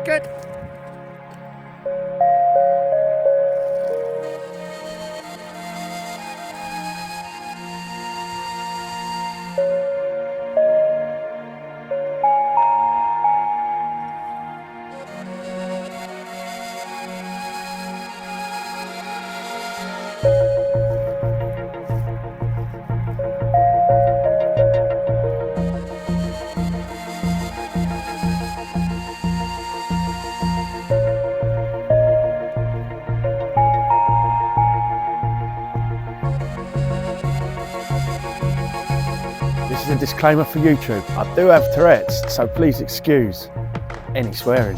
Good. This is a disclaimer for YouTube. I do have Tourette's, so please excuse any swearing.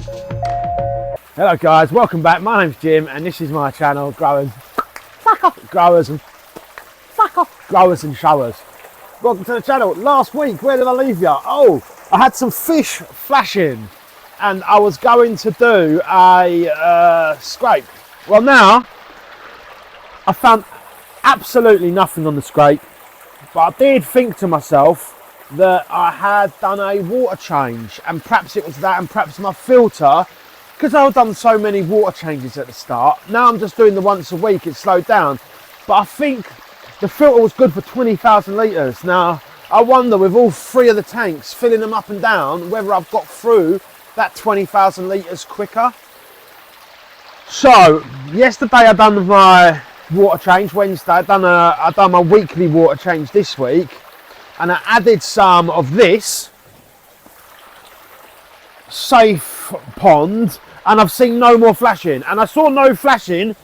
Hello guys, welcome back. My name's Jim and this is my channel, Growers and Showers. Welcome to the channel. Last week, where did I leave you? Oh, I had some fish flashing and I was going to do a scrape. Well now, I found absolutely nothing on the scrape. But I did think to myself that I had done a water change, and perhaps it was that, and perhaps my filter, because I've done so many water changes at the start. Now I'm just doing the once a week, it's slowed down. But I think the filter was good for 20,000 litres. Now, I wonder with all three of the tanks, filling them up and down, whether I've got through that 20,000 litres quicker. So, yesterday I done my water change. Wednesday I done my weekly water change this week, and I added some of this safe pond, and I've seen no more flashing, and I saw no flashing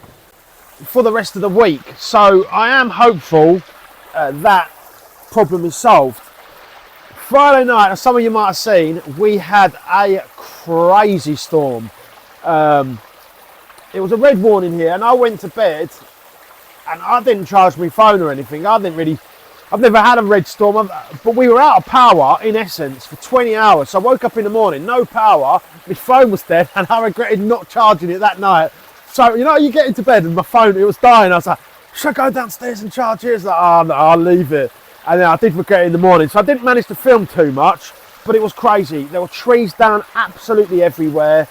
for the rest of the week, so I am hopeful that problem is solved. Friday night, as some of you might have seen, we had a crazy storm. It was a red warning here, and I went to bed and I didn't charge my phone or anything. I've never had a red storm, but we were out of power in essence for 20 hours. So I woke up in the morning, no power, my phone was dead, and I regretted not charging it that night. So, you know, you get into bed and my phone, it was dying. I was like, should I go downstairs and charge it? It's like, oh no, I'll leave it. And then I did regret it in the morning. So I didn't manage to film too much, but it was crazy. There were trees down absolutely everywhere.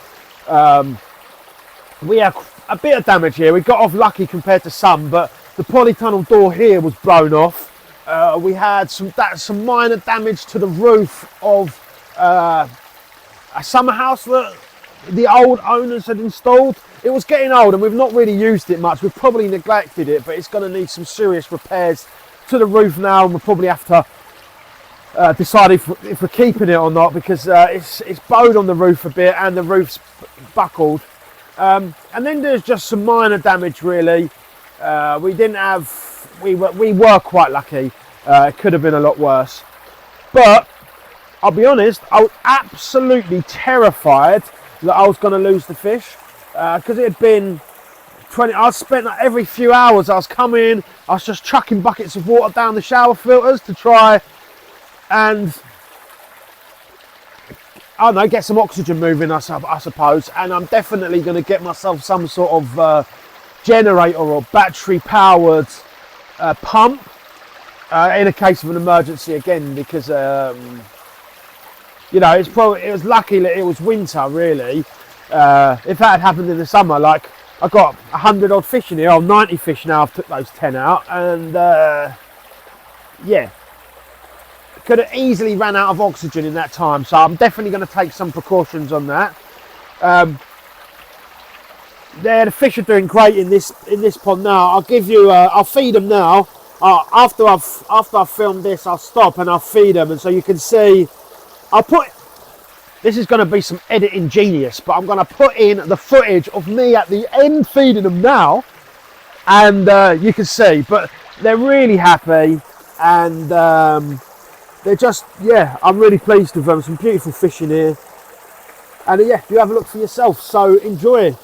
We had a bit of damage here. We got off lucky compared to some, but the polytunnel door here was blown off. We had some minor damage to the roof of a summer house that the old owners had installed. It was getting old and we've not really used it much. We've probably neglected it, but it's going to need some serious repairs to the roof now, and we'll probably have to decide if we're keeping it or not, because it's bowed on the roof a bit and the roof's buckled. And then there's just some minor damage really. We were quite lucky. It could have been a lot worse. But I'll be honest, I was absolutely terrified that I was going to lose the fish, because it had been 20. I spent every few hours I was coming, I was just chucking buckets of water down the shower filters to try and, I don't know, get some oxygen moving, I suppose. And I'm definitely going to get myself some sort of generator or battery powered pump in a case of an emergency again, because you know, it was lucky that it was winter really. If that had happened in the summer, like I got 100 odd fish in here, or 90 fish now, I've took those 10 out, and yeah, could have easily ran out of oxygen in that time. So I'm definitely going to take some precautions on that. The fish are doing great in this pond now. I'll give you, I'll feed them now. After I've filmed this, I'll stop and I'll feed them, and so you can see. This is going to be some editing genius, but I'm going to put in the footage of me at the end feeding them now, and you can see. But they're really happy, and they're just, yeah, I'm really pleased with them. Some beautiful fish in here, and yeah, you have a look for yourself. So enjoy.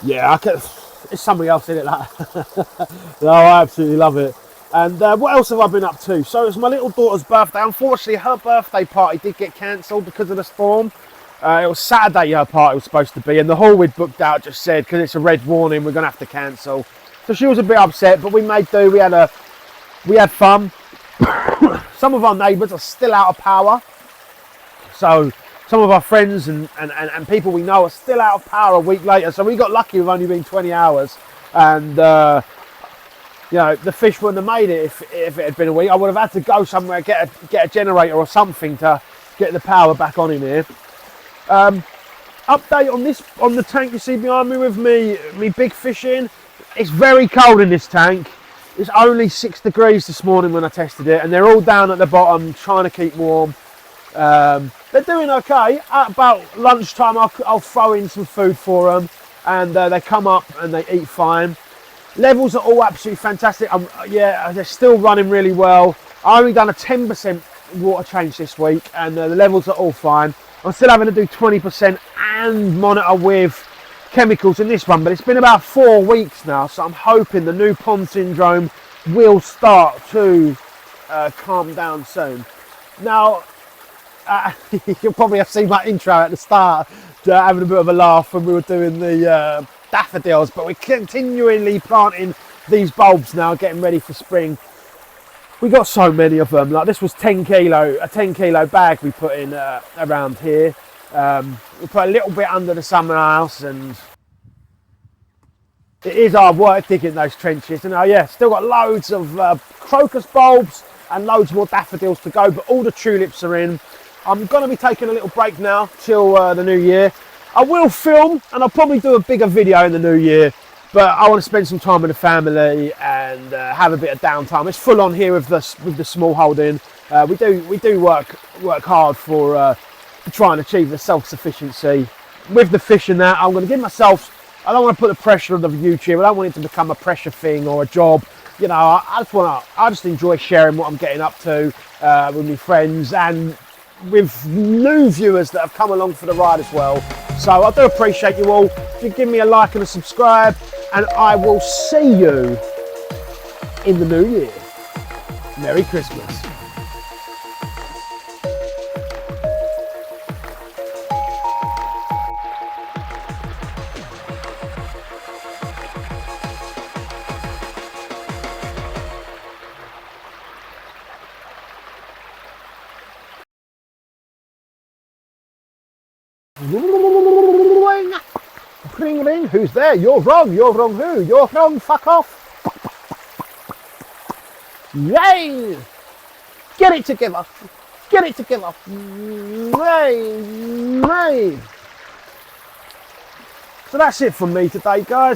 Yeah, it's something else in it. That. No, I absolutely love it. And what else have I been up to? So it's my little daughter's birthday. Unfortunately, her birthday party did get cancelled because of the storm. It was Saturday her party was supposed to be, and the hall we'd booked out just said, because it's a red warning, we're going to have to cancel. So she was a bit upset, but we made do. We had fun. Some of our neighbours are still out of power. So some of our friends and people we know are still out of power a week later. So we got lucky with only being 20 hours. And, you know, the fish wouldn't have made it if it had been a week. I would have had to go somewhere, get a generator or something to get the power back on in here. Update on the tank you see behind me with me big fish in. It's very cold in this tank. It's only 6 degrees this morning when I tested it, and they're all down at the bottom trying to keep warm. They're doing okay. At about lunchtime I'll throw in some food for them, and they come up and they eat fine. Levels are all absolutely fantastic. Yeah, they're still running really well. I only done a 10% water change this week, and the levels are all fine. I'm still having to do 20% and monitor with chemicals in this one, but it's been about 4 weeks now, so I'm hoping the new pond syndrome will start to calm down soon. Now, you'll probably have seen my intro at the start, having a bit of a laugh when we were doing the daffodils, but we're continually planting these bulbs now, getting ready for spring. We got so many of them. Like this was a 10 kilo bag we put in around here. We put a little bit under the summer house, and it is hard work digging those trenches. And yeah, still got loads of crocus bulbs and loads more daffodils to go, but all the tulips are in. I'm going to be taking a little break now till the new year. I will film, and I'll probably do a bigger video in the new year, but I want to spend some time with the family and have a bit of downtime. It's full on here with the small holding. We do work hard for to try and achieve the self-sufficiency with the fish and that. I'm going to give myself. I don't want to put the pressure on the YouTube. I don't want it to become a pressure thing or a job. You know, I just enjoy sharing what I'm getting up to with my friends and with new viewers that have come along for the ride as well. So I do appreciate you all. If you give me a like and a subscribe, and I will see you in the new year. Merry Christmas. Ring ring, who's there? You're wrong who? You're wrong, fuck off. Yay! Get it together. Yay! So that's it from me today, guys.